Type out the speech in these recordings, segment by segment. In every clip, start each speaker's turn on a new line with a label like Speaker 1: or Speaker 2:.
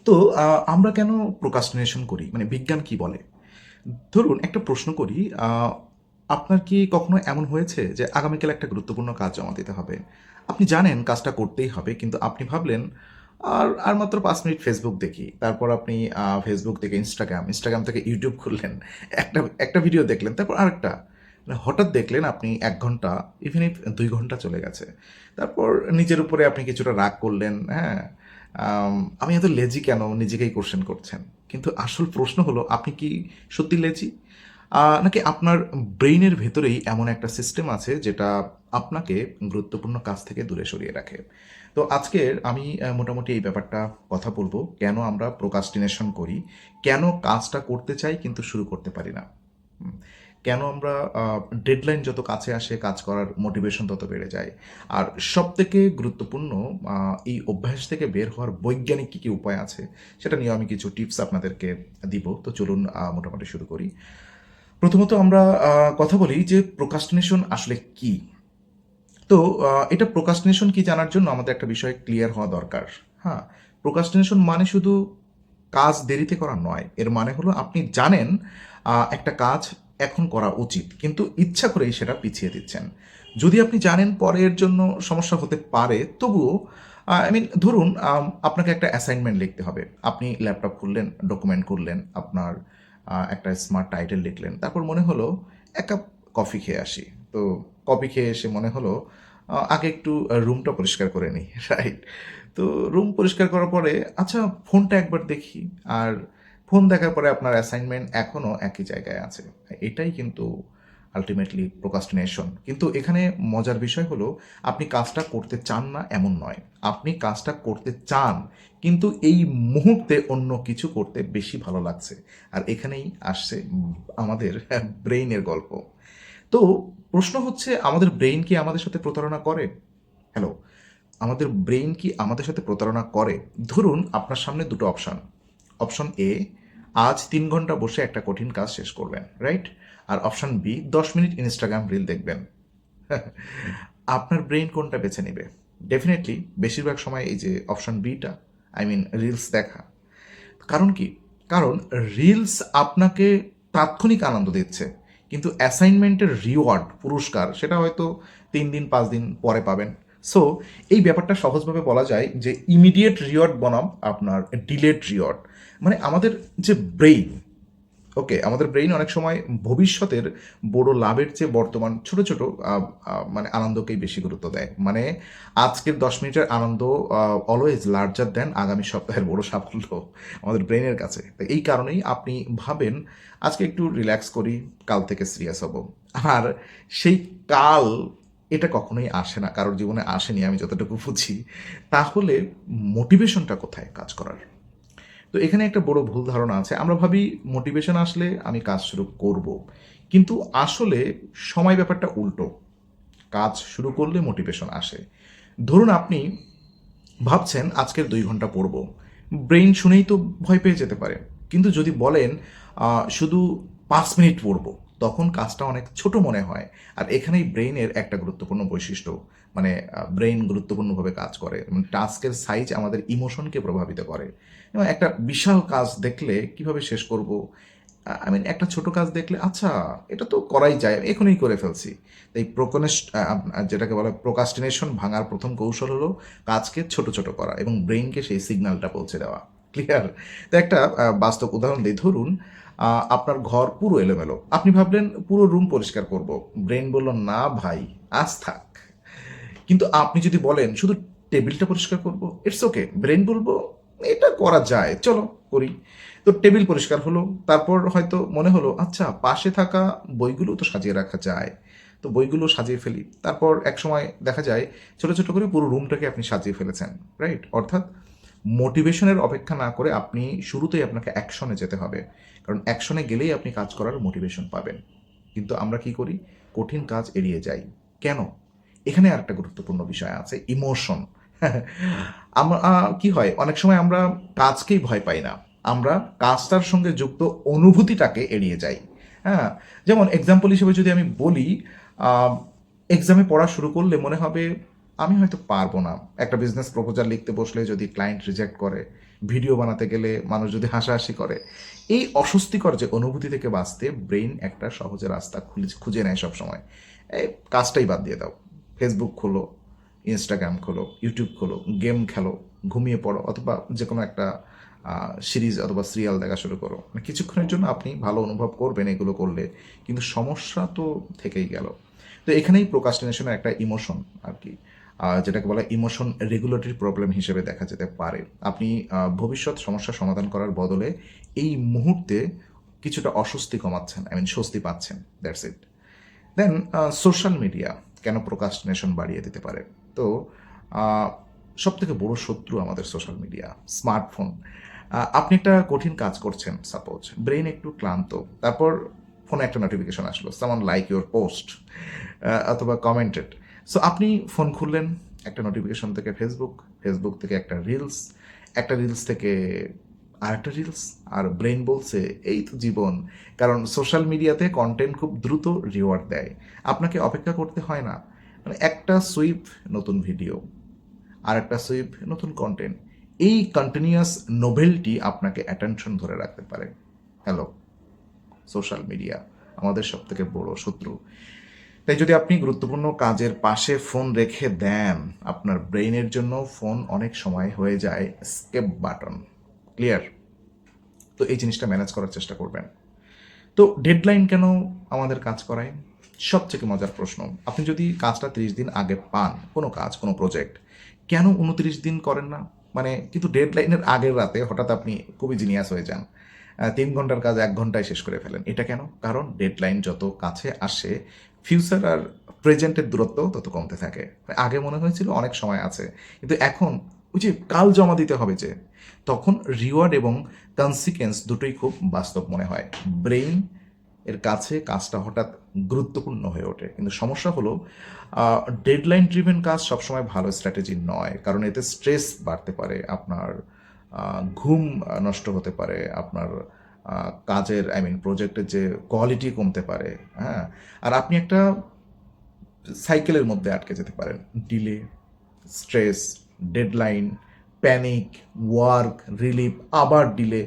Speaker 1: তো আমরা কেন প্রোক্রাস্টিনেশন করি? মানে বিজ্ঞান কি বলে? ধরুন একটা প্রশ্ন করি, আপনার কি কখনো এমন হয়েছে যে আগামীকাল একটা গুরুত্বপূর্ণ কাজ জমা দিতে হবে। আপনি জানেন কাজটা করতেই হবে কিন্তু আপনি ভাবলেন আর মাত্র ৫ মিনিট ফেসবুক দেখি। তারপর আপনি ফেসবুক থেকে ইনস্টাগ্রাম থেকে ইউটিউব খুললেন। একটা ভিডিও দেখলেন, তারপর আরেকটা। মানে হঠাৎ দেখলেন আপনি ১ ঘন্টা, ইভেন ইফ ২ ঘন্টা চলে গেছে। তারপর নিজের উপরে আপনি কিছুটা রাগ করলেন, হ্যাঁ? আম আমি এত লেজি কেন? নিজেকেই কোয়েশ্চেন করছেন। কিন্তু আসল প্রশ্ন হলো আপনি কি সত্যি লেজি? নাকি আপনার ব্রেইনের ভেতরেই এমন একটা সিস্টেম আছে যেটা আপনাকে গুরুত্বপূর্ণ কাজ থেকে দূরে সরিয়ে রাখে? তো আজকের আমি মোটামুটি এই ব্যাপারটা কথা বলবো। কেন আমরা প্রোক্রাস্টিনেশন করি? কেন কাজটা করতে চাই কিন্তু শুরু করতে পারি না? হুম, কেন আমরা ডেডলাইন যত কাছে আসে কাজ করার মোটিভেশন তত বেড়ে যায়? আর সবথেকে গুরুত্বপূর্ণ এই অভ্যাস থেকে বের হওয়ার বৈজ্ঞানিক কী উপায় আছে? সেটা নিয়েও আমি কিছু টিপস আপনাদেরকে দিব। তো চলুন মোটামুটি শুরু করি। প্রথমত আমরা কথা বলি যে প্রোক্রাস্টিনেশন আসলে কি? তো এটা প্রোক্রাস্টিনেশন কি জানার জন্য আমাদের একটা বিষয় ক্লিয়ার হওয়া দরকার। হ্যাঁ? প্রোক্রাস্টিনেশন মানে শুধু কাজ দেরিতে করা নয়। এর মানে হলো আপনি জানেন একটা কাজ এখন করা উচিত। কিন্তু ইচ্ছা করেই সেটা পিছিয়ে দিচ্ছেন। যদি আপনি জানেন পরে এর জন্য সমস্যা হতে পারে, তবুও আই মিন ধরুন আপনাকে একটা অ্যাসাইনমেন্ট লিখতে হবে। আপনি ল্যাপটপ খুললেন, ডকুমেন্ট খুললেন, আপনার একটা স্মার্ট টাইটেল লিখলেন। তারপর মনে হলো ১ কাপ কফি খেয়ে আসি। তো কফি খেয়ে এসে মনে হলো আগে একটু রুমটা পরিষ্কার করে নিই, রাইট? তো রুম পরিষ্কার করার পরে আচ্ছা ফোনটা একবার দেখি। আর ফোন দেখার পরে আপনার অ্যাসাইনমেন্ট এখনও একই জায়গায় আছে। এটাই কিন্তু আল্টিমেটলি প্রোক্রাস্টিনেশন। কিন্তু এখানে মজার বিষয় হলো আপনি কাজটা করতে চান না এমন নয়। আপনি কাজটা করতে চান কিন্তু এই মুহূর্তে অন্য কিছু করতে বেশি ভালো লাগছে। আর এখানেই আসছে আমাদের ব্রেইনের গল্প। তো প্রশ্ন হচ্ছে আমাদের ব্রেইন কি আমাদের সাথে প্রতারণা করে? হ্যালো, আমাদের ব্রেইন কি আমাদের সাথে প্রতারণা করে? ধরুন আপনার সামনে দুটো অপশন। অপশন এ, আজ ৩ ঘন্টা বসে একটা কঠিন কাজ শেষ করবেন, রাইট? আর option B, ১০ minute Instagram reel দেখবেন। আপনার ব্রেইন কোনটা বেছে নেবে? ডেফিনিটলি বেশিরভাগ সময় এই যে অপশন বিটা, আই মিন রিলস দেখা। কারণ কি? কারণ রিলস আপনাকে তাৎক্ষণিক আনন্দ দিচ্ছে। কিন্তু অ্যাসাইনমেন্টের রিওয়ার্ড, পুরস্কার সেটা হয়তো ৩ দিন ৫ দিন পরে পাবেন। সো এই ব্যাপারটা সহজভাবে বলা যায় যে ইমিডিয়েট রিওয়ার্ড বনাম আপনার ডিলেড রিওয়ার্ড। মানে আমাদের যে ব্রেইন, ওকে, আমাদের ব্রেইন অনেক সময় ভবিষ্যতের বড় লাভের চেয়ে বর্তমান ছোট ছোট মানে আনন্দকেই বেশি গুরুত্ব দেয়। মানে আজকের ১০ মিনিটের আনন্দ অলওয়েজ লার্জার দেন আগামী সপ্তাহের বড় সাফল্য আমাদের ব্রেইনের কাছে। তো এই কারণেই আপনি ভাবেন আজকে একটু রিল্যাক্স করি, কাল থেকে সিরিয়াস হব। আর সেই কাল এটা কখনোই আসে না, কারোর জীবনে আসেনি আমি যতটুকু বুঝি। তাহলে মোটিভেশনটা কোথায় কাজ করার? তো এখানে একটা বড় ভুল ধারণা আছে। আমরা ভাবি মোটিভেশন আসলে আমি কাজ শুরু করব। কিন্তু আসলে সময় ব্যাপারটা উল্টো। কাজ শুরু করলে মোটিভেশন আসে। ধরুন আপনি ভাবছেন আজকের ২ ঘন্টা পড়ব। ব্রেইন শুনেই তো ভয় পেয়ে যেতে পারে। কিন্তু যদি বলেন শুধু ৫ মিনিট পড়ব, তখন কাজটা অনেক ছোট মনে হয়। আর এখানেই ব্রেইনের একটা গুরুত্বপূর্ণ বৈশিষ্ট্য। মানে ব্রেইন গুরুত্বপূর্ণভাবে কাজ করে। টাস্কের সাইজ আমাদের ইমোশনকে প্রভাবিত করে। এবং একটা বিশাল কাজ দেখলে কিভাবে শেষ করব? আই মিন একটা ছোট কাজ দেখলে আচ্ছা এটা তো করাই যায়, এখনই করে ফেলছি। এই যেটাকে বলা হয় প্রোক্রাস্টিনেশন ভাঙার প্রথম কৌশল হলো কাজকে ছোট ছোট করা এবং ব্রেইনকে সেই সিগন্যালটা পৌঁছে দেওয়া। ক্লিয়ার? তো একটা বাস্তব উদাহরণ দিই। ধরুন আপনার ঘর পুরো এলোমেলো, আপনি ভাবলেন পুরো রুম পরিষ্কার করব। ব্রেইন বলল না ভাই, আজ থাক। কিন্তু আপনি যদি বলেন শুধু টেবিলটা পরিষ্কার করব, ইটস ওকে, ব্রেন বলবো এটা করা যায়, চলো করি। তো টেবিল পরিষ্কার হলো, তারপর হয়তো মনে হলো আচ্ছা পাশে থাকা বইগুলো তো সাজিয়ে রাখা যায়, তো বইগুলো সাজিয়ে ফেলি। তারপর এক সময় দেখা যায় ছোট ছোট করে পুরো রুমটাকে আপনি সাজিয়ে ফেলেছেন, রাইট? অর্থাৎ মোটিভেশনের অপেক্ষা না করে আপনি শুরুতেই আপনাকে অ্যাকশনে যেতে হবে, কারণ অ্যাকশনে গেলেই আপনি কাজ করার মোটিভেশন পাবেন। কিন্তু আমরা কি করি? কঠিন কাজ এড়িয়ে যাই। কেন? এখানে আরেকটা গুরুত্বপূর্ণ বিষয় আছে, ইমোশন। আমরা কি হয় অনেক সময় আমরা কাজকেই ভয় পাই না, আমরা কাজটার সঙ্গে যুক্ত অনুভূতিটাকে এড়িয়ে যাই। হ্যাঁ, যেমন এক্সাম্পল হিসেবে যদি আমি বলি, এক্সামে পড়া শুরু করলে মনে হবে আমি হয়তো পারবো না। একটা বিজনেস প্রপোজাল লিখতে বসলে যদি ক্লায়েন্ট রিজেক্ট করে, ভিডিও বানাতে গেলে মানুষ যদি হাসাহাসি করে, এই অস্বস্তিকর যে অনুভূতি থেকে বাঁচতে ব্রেইন একটা সহজে রাস্তা খুঁজে নেয় সবসময়। এই কাজটাই বাদ দিয়ে দাও। ফেসবুক খোলো, ইনস্টাগ্রাম খোলো, ইউটিউব খোলো, গেম খেলো, ঘুমিয়ে পড়ো, অথবা যে কোনো একটা সিরিজ অথবা সিরিয়াল দেখা শুরু করো। মানে কিছুক্ষণের জন্য আপনি ভালো অনুভব করবেন এগুলো করলে, কিন্তু সমস্যা তো থেকেই গেল। তো এখানেই প্রোকাস্টিনেশনের একটা ইমোশন আর কি, যেটাকে বলা ইমোশন রেগুলেটরি প্রবলেম হিসেবে দেখা যেতে পারে। আপনি ভবিষ্যৎ সমস্যা সমাধান করার বদলে এই মুহূর্তে কিছুটা অস্বস্তি কমাচ্ছেন, স্বস্তি পাচ্ছেন, that's it. Then social media কেন প্রোকাস্টিনেশন বাড়িয়ে দিতে পারে? তো সব থেকে বড় শত্রু আমাদের সোশ্যাল মিডিয়া, স্মার্টফোন। আপনি একটা কঠিন কাজ করছেন, সাপোজ ব্রেইন একটু ক্লান্ত, তারপর ফোনে একটা নোটিফিকেশন আসলো, সামান লাইক ইউর পোস্ট অথবা কমেন্টেড। সো আপনি ফোন খুললেন, একটা নোটিফিকেশন থেকে ফেসবুক, ফেসবুক থেকে একটা রিলস, একটা রিলস থেকে আর একটা রিলস, আর ব্রেন বলছে এই তো জীবন। কারণ সোশ্যাল মিডিয়াতে কন্টেন্ট খুব দ্রুত রিওয়ার্ড দেয়, আপনাকে অপেক্ষা করতে হয় না। মানে একটা সুইপ নতুন ভিডিও, আর একটা সুইপ নতুন কন্টেন্ট, এই কন্টিনিউয়াস নোভেলটি আপনাকে অ্যাটেনশন ধরে রাখতে পারে। হ্যালো, সোশ্যাল মিডিয়া আমাদের সব থেকে বড় শত্রু। তাই যদি আপনি গুরুত্বপূর্ণ কাজের পাশে ফোন রেখে দেন, আপনার ব্রেইনের জন্য ফোন অনেক সময় হয়ে যায় স্কেপ বাটন। ক্লিয়ার? তো এই জিনিসটা ম্যানেজ করার চেষ্টা করবেন। তো ডেডলাইন কেন আমাদের কাজ করায়? সবথেকে মজার প্রশ্ন। আপনি যদি কাজটা 30 দিন আগে পান, কোনো কাজ, কোনো প্রজেক্ট, কেন 29 দিন করেন না? মানে কিন্তু ডেডলাইনের আগের রাতে হঠাৎ আপনি খুবই জিনিয়াস হয়ে যান। 3 ঘন্টার কাজ 1 ঘন্টায় শেষ করে ফেলেন। এটা কেন? কারণ ডেডলাইন যত কাছে আসে, ফিউচার আর প্রেজেন্টের দূরত্ব তত কমতে থাকে। আগে মনে হয়েছিল অনেক সময় আছে, কিন্তু এখন ওই যে কাল জমা দিতে হবে যে, তখন রিওয়ার্ড এবং কনসিকুয়েন্স দুটোই খুব বাস্তব মনে হয়। ব্রেইন এর কাছে কাজটা হঠাৎ গুরুত্বপূর্ণ হয়ে ওঠে। কিন্তু সমস্যা হলো ডেডলাইন ড্রিভেন কাজ সবসময় ভালো স্ট্র্যাটেজি নয়, কারণ এতে স্ট্রেস বাড়তে পারে, আপনার ঘুম নষ্ট হতে পারে, আপনার কাজের প্রজেক্টের যে কোয়ালিটি কমতে পারে। হ্যাঁ, আর আপনি একটা সাইকেলের মধ্যে আটকে যেতে পারেন। Delay, stress, deadline, panic, work, relief, আবার ডিলে।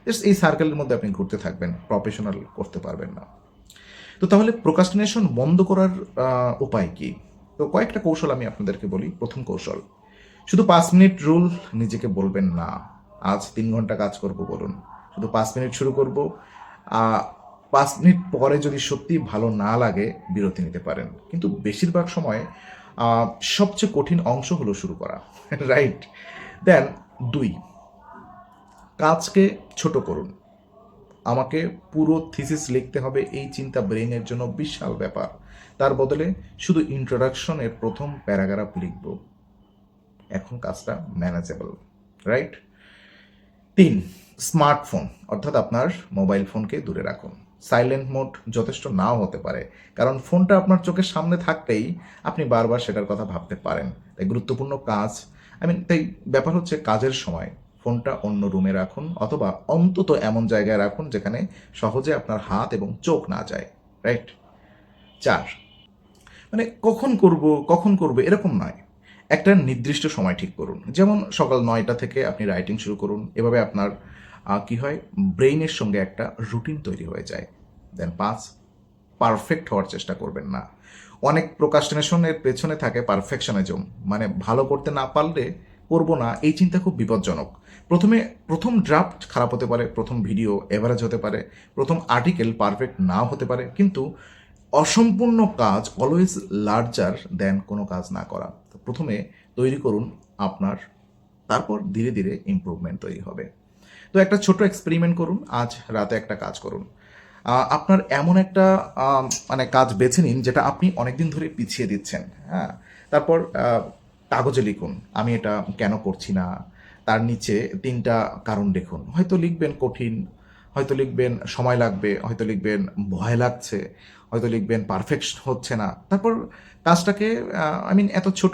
Speaker 1: জাস্ট এই সার্কেলের মধ্যে আপনি ঘুরতে থাকবেন, প্রফেশনাল করতে পারবেন না। তো তাহলে প্রোকাস্টিনেশন বন্ধ করার উপায় কি? তো কয়েকটা কৌশল আমি আপনাদেরকে বলি। প্রথম কৌশল, শুধু 5 মিনিট রুল নিজেকে বলবেন না। আজ 3 ঘন্টা কাজ করব বলুন। শুধু 5 মিনিট শুরু করব। 5 মিনিট পরে যদি সত্যি ভালো না লাগে বিরতি নিতে পারেন, কিন্তু বেশিরভাগ সময় সবচেয়ে কঠিন অংশ হলো শুরু করা। রাইট? দেন 2, কাজকে ছোট করুন। আমাকে পুরো থিসিস লিখতে হবে এই চিন্তা ব্রেইনের জন্য বিশাল ব্যাপার। তার বদলে শুধু ইন্ট্রোডাকশনের প্রথম প্যারাগ্রাফ লিখব। এখন কাজটা ম্যানেজেবল। রাইট? 3, স্মার্টফোন অর্থাৎ আপনার মোবাইল ফোনকে দূরে রাখুন। সাইলেন্ট মোড যথেষ্ট নাও হতে পারে, কারণ ফোনটা আপনার চোখের সামনে থাকতেই আপনি বারবার সেটার কথা ভাবতে পারেন। তাই গুরুত্বপূর্ণ কাজ, তাই ব্যাপার হচ্ছে কাজের সময় ফোনটা অন্য রুমে রাখুন, অথবা অন্তত এমন জায়গায় রাখুন যেখানে সহজে আপনার হাত এবং চোখ না যায়। রাইট? 4, কখন করব এরকম নয়, একটা নির্দিষ্ট সময় ঠিক করুন। যেমন সকাল 9টা থেকে আপনি রাইটিং শুরু করুন। এভাবে আপনার কি হয়, ব্রেইনের সঙ্গে একটা রুটিন তৈরি হয়ে যায়। দেন 5, পারফেক্ট হওয়ার চেষ্টা করবেন না। অনেক প্রোকাস্টিনেশনের পেছনে থাকে পারফেকশনিজম, মানে ভালো করতে না পারলে করবো না, এই চিন্তা খুব বিপজ্জনক। প্রথম ড্রাফট খারাপ হতে পারে, প্রথম ভিডিও এভারেজ হতে পারে, প্রথম আর্টিকেল পারফেক্ট নাও হতে পারে, কিন্তু অসম্পূর্ণ কাজ অলওয়েজ লার্জার দেন কোনো কাজ না করা। তো প্রথমে তৈরি করুন আপনার, তারপর ধীরে ধীরে ইমপ্রুভমেন্ট তৈরি হবে। তো একটা ছোট এক্সপেরিমেন্ট করুন। আজ রাতে একটা কাজ করুন। আপনার এমন একটা কাজ বেছে নিন যেটা আপনি অনেকদিন ধরে পিছিয়ে দিচ্ছেন। হ্যাঁ, তারপর কাগজে লিখুন আমি এটা কেন করছি না, তার নিচে 3টা কারণ লিখুন। হয়তো লিখবেন কঠিন, হয়তো লিখবেন সময় লাগবে, হয়তো লিখবেন ভয় লাগছে, হয়তো লিখবেন পারফেক্ট হচ্ছে না। তারপর কাজটাকে এত ছোট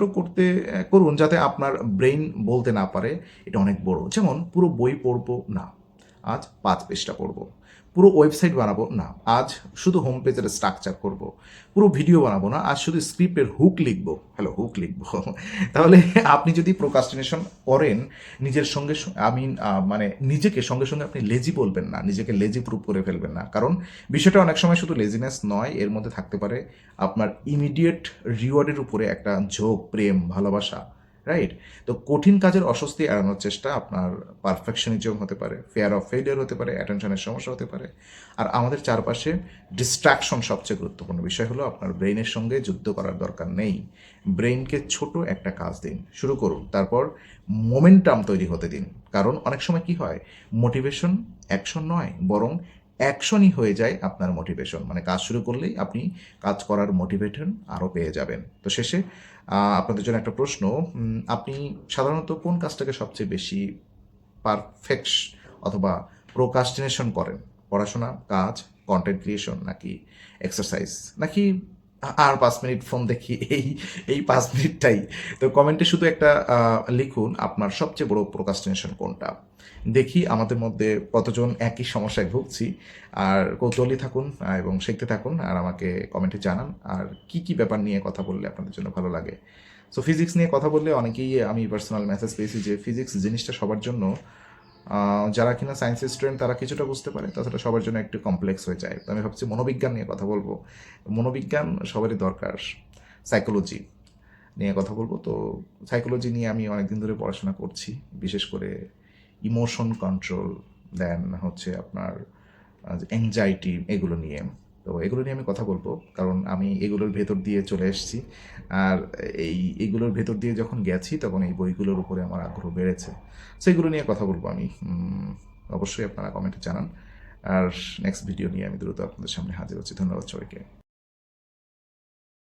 Speaker 1: করুন যাতে আপনার ব্রেইন বলতে না পারে এটা অনেক বড়। যেমন পুরো বই পড়বো না, আজ 5 পৃষ্ঠা পড়ব। পুরো ওয়েবসাইট বানাবো না, আজ শুধু হোম পেজের স্ট্রাকচার করব। পুরো ভিডিও বানাবো না, আজ শুধু স্ক্রিপ্টের হুক লিখবো। হ্যালো, হুক লিখবো। তাহলে আপনি যদি প্রোক্রাস্টিনেশন করেন, নিজের সঙ্গে আমি মানে নিজেকে সঙ্গে সঙ্গে আপনি লেজি বলবেন না, নিজেকে লেজি প্রুভ করে ফেলবেন না। কারণ বিষয়টা অনেক সময় শুধু লেজিনেস নয়, এর মধ্যে থাকতে পারে আপনার ইমিডিয়েট রিওয়ার্ডের উপরে একটা ঝোঁক, প্রেম, ভালোবাসা, রাইট? তো কঠিন কাজের অস্বস্তি এড়ানোর চেষ্টা আপনার পারফেকশনিজম হতে পারে, ফেয়ার অফ ফেলিয়ার হতে পারে, অ্যাটেনশনের সমস্যা হতে পারে। আর আমাদের চারপাশে ডিস্ট্রাকশন সবচেয়ে গুরুত্বপূর্ণ বিষয় হলো আপনার ব্রেইনের সঙ্গে যুদ্ধ করার দরকার নেই। ব্রেইনকে ছোট একটা কাজ দিন, শুরু করুন, তারপর মোমেন্টাম তৈরি হতে দিন। কারণ অনেক সময় কি হয়, মোটিভেশন অ্যাকশন নয়, বরং অ্যাকশনই হয়ে যায় আপনার মোটিভেশন। মানে কাজ শুরু করলেই আপনি কাজ করার মোটিভেশন আরও পেয়ে যাবেন। তো শেষে আপনাদের জন্য একটা প্রশ্ন, আপনি সাধারণত কোন কাজটাকে সবচেয়ে বেশি পারফেক্ট অথবা প্রোকাস্টিনেশন করেন? পড়াশোনা, কাজ, কন্টেন্ট ক্রিয়েশন, নাকি এক্সারসাইজ, নাকি আর 5 মিনিট ফোন দেখি, এই 5 মিনিটটাই? তো কমেন্টে শুধু একটা লিখুন আপনার সবচেয়ে বড় প্রোকাস্টিনেশন কোনটা। দেখি আমাদের মধ্যে কতজন একই সমস্যায় ভুগছি। আর কৌতূহলী থাকুন এবং শিখতে থাকুন, আর আমাকে কমেন্টে জানান আর কি কি ব্যাপার নিয়ে কথা বললে আপনাদের জন্য ভালো লাগে। সো ফিজিক্স নিয়ে কথা বললে অনেকেই আমি পার্সোনাল মেসেজ পেয়েছি যে ফিজিক্স জিনিসটা সবার জন্য, যারা কিনা সায়েন্সের স্টুডেন্ট তারা কিছুটা বুঝতে পারে, তাছাড়া সবার জন্য একটু কমপ্লেক্স হয়ে যায়। তো আমি ভাবছি মনোবিজ্ঞান নিয়ে কথা বলবো। মনোবিজ্ঞান সবারই দরকার। সাইকোলজি নিয়ে কথা বলবো। তো সাইকোলজি নিয়ে আমি অনেকদিন ধরে পড়াশোনা করছি, বিশেষ করে ইমোশন কন্ট্রোল, দেন হচ্ছে আপনার অ্যাংজাইটি, এগুলো নিয়ে। তো এগুলো নিয়ে আমি কথা বলবো, কারণ আমি এগুলোর ভেতর দিয়ে চলে এসেছি। আর এইগুলোর ভেতর দিয়ে যখন গেছি তখন এই বইগুলোর উপরে আমার আগ্রহ বেড়েছে। সো এগুলো নিয়ে কথা বলবো আমি। অবশ্যই আপনারা কমেন্টে জানান। আর নেক্সট ভিডিও নিয়ে আমি দ্রুত আপনাদের সামনে হাজির হচ্ছি। ধন্যবাদ সবাইকে।